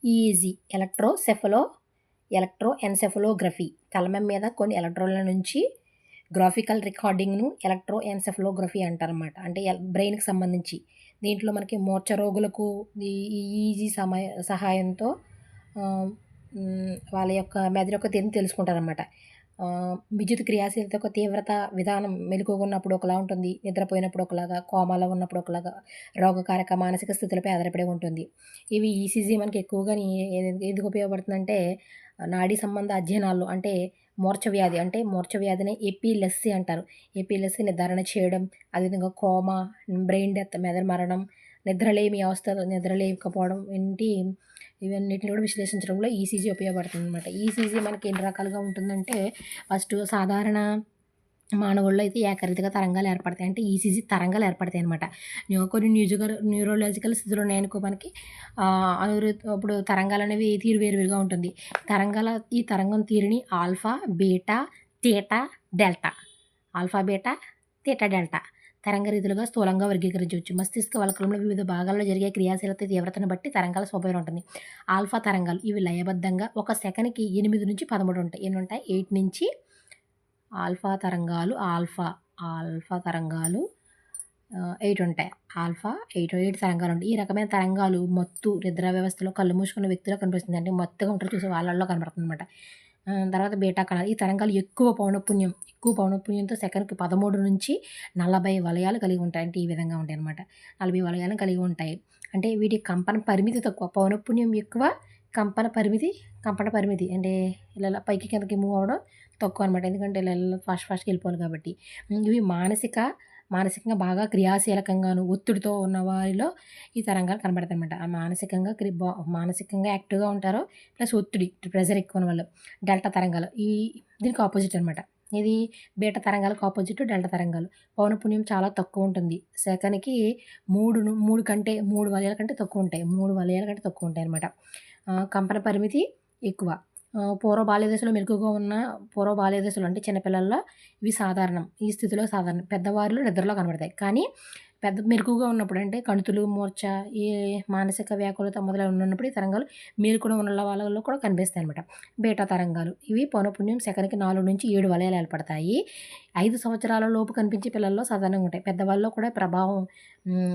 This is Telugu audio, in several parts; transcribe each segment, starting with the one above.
ఈఈజీ ఎలక్ట్రోఎన్సెఫలోగ్రఫీ కలమం మీద కొన్ని ఎలక్ట్రోడ్ల నుంచి గ్రాఫికల్ రికార్డింగ్ను ఎలక్ట్రోఎన్సెఫలోగ్రఫీ అంటారన్నమాట. అంటే బ్రెయిన్కి సంబంధించి దీంట్లో మనకి మూర్ఛ రోగులకు ఈ ఈఈజీ సహాయంతో వాళ్ళ యొక్క మెదడు యొక్క తీరుని తెలుసుకుంటారన్నమాట. విద్యుత్ క్రియాశీలత యొక్క తీవ్రత విధానం మెలకువగా ఉన్నప్పుడు ఒకలా ఉంటుంది, నిద్రపోయినప్పుడు ఒకలాగా, కోమాలో ఉన్నప్పుడు ఒకలాగా, రోగకారక మానసిక స్థితులపై ఆధారపడి ఉంటుంది. ఇవి ఈసీజీ మనకి ఎక్కువగా ఎందుకు ఉపయోగపడుతుందంటే నాడీ సంబంధ అధ్యయనాల్లో, అంటే మూర్ఛ వ్యాధిని ఎపిలెప్సీ అంటారు. ఎపిలెప్సీ నిర్ధారణ చేయడం, అదేవిధంగా కోమా, బ్రెయిన్ డెత్, మెదడు మరణం, నిద్రలేకపోవడం ఇవన్నిటిని కూడా విశ్లేషించడంలో ఈసీజీ ఉపయోగపడుతుంది అనమాట. ఈసీజీ మనకి ఎన్ని రకాలుగా ఉంటుందంటే, ఫస్ట్ సాధారణ మానవుల్లో అయితే ఏకరీతిగా తరంగాలు ఏర్పడతాయి, అంటే ఈసీజీ తరంగాలు ఏర్పడతాయి అనమాట. కొన్ని న్యూరోలాజికల్ స్థితులు ఉన్నాయనుకో మనకి ఇప్పుడు తరంగాలు అనేవి తీరు వేరువేరుగా ఉంటుంది. ఈ తరంగం తీరుని ఆల్ఫా, బీటా, తీటా, డెల్టా తరంగ రీతులుగా స్థూలంగా వర్గీకరించవచ్చు. మస్తిష్క వలకలంలో వివిధ భాగాల్లో జరిగే క్రియాశీలత తీవ్రతను బట్టి తరంగాల స్వభావం ఉంటుంది. ఆల్ఫా తరంగాలు ఇవి లయబద్ధంగా ఒక సెకనుకి 8 నుంచి 13 ఉంటాయి. ఎన్ని ఉంటాయి? 8 నుంచి ఆల్ఫా తరంగాలు 8 ఉంటాయి. 8 తరంగాలు ఉంటాయి. ఈ రకమైన తరంగాలు మత్తు, నిద్ర వ్యవస్థలో కళ్ళు మూసుకున్న వ్యక్తిలో కనిపిస్తుంది. అంటే మత్తుగా ఉంటారు చూసి వాళ్ళల్లో కనబడుతుంది అనమాట. తర్వాత బీటా కణాలు. ఈ తరంగాలు ఎక్కువ పౌనఃపున్యంతో సెకనుకి 13 నుంచి 40 వలయాలు కలిగి ఉంటాయి. అంటే ఈ విధంగా ఉంటాయి అనమాట. 40 వలయాలను కలిగి ఉంటాయి. అంటే వీటి కంపన పరిమితి తక్కువ, పౌనఃపున్యం ఎక్కువ, కంపన పరిమితి అంటే ఇలా పైకి కిందకి మూవ్ అవ్వడం తక్కువ అనమాట. ఎందుకంటే ఇలా ఫాస్ట్గా వెళ్ళిపోవాలి కాబట్టి. ఇవి మానసికంగా బాగా క్రియాశీలకంగాను ఒత్తిడితో ఉన్న వారిలో ఈ తరంగాలు కనబడతాయి అనమాట. మానసికంగా యాక్టివ్గా ఉంటారో, ప్లస్ ప్రెషర్ ఎక్కువ ఉన్న వాళ్ళు. డెల్టా తరంగాలు దీనికి ఆపోజిట్ అనమాట. ఇది బీటా తరంగాలకు ఆపోజిట్ డెల్టా తరంగాలు. పౌనఃపున్యం చాలా తక్కువ ఉంటుంది. సెకనుకి 3 వలయాల కంటే తక్కువ ఉంటాయి. 3 వలయాల కంటే తక్కువ ఉంటాయి అనమాట. కంపన పరిమితి ఎక్కువ. పూర్వ బాల్య దశలో అంటే చిన్నపిల్లల్లో ఇవి సాధారణం. ఈ స్థితిలో సాధారణం. పెద్దవారిలో నిద్రలో కనబడతాయి. కానీ మెలకువగా ఉన్నప్పుడు, అంటే కణుతులు, మూర్ఛ, ఈ మానసిక వ్యాకులత మొదలైన ఉన్నప్పుడు ఈ తరంగాలు మేలుకుని ఉన్న వాళ్ళలో కూడా కనిపిస్తాయి అనమాట. బీటా తరంగాలు ఇవి పౌనఃపున్యం సెకనుకి 4 నుంచి 7 వలయాలు ఏర్పడతాయి. 5 సంవత్సరాల లోపు కనిపించే పిల్లల్లో సాధారణంగా ఉంటాయి. పెద్దవాళ్ళలో కూడా ప్రభావం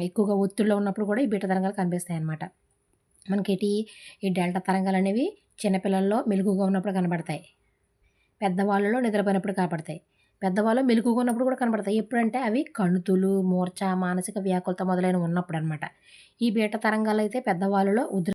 ఎక్కువగా ఒత్తిడిలో ఉన్నప్పుడు కూడా ఈ బీటా తరంగాలు కనిపిస్తాయి అనమాట. మనకి ఈ డెల్టా తరంగాలు అనేవి చిన్నపిల్లల్లో మెలకువగా ఉన్నప్పుడు కనబడతాయి. పెద్దవాళ్ళలో నిద్రపోయినప్పుడు కనబడతాయి. పెద్దవాళ్ళు మెలకువగా ఉన్నప్పుడు కూడా కనబడతాయి. ఎప్పుడంటే అవి కణుతులు, మూర్ఛ, మానసిక వ్యాకులత మొదలైనవి ఉన్నప్పుడు అనమాట. ఈ బీటా తరంగాలు అయితే పెద్దవాళ్ళలో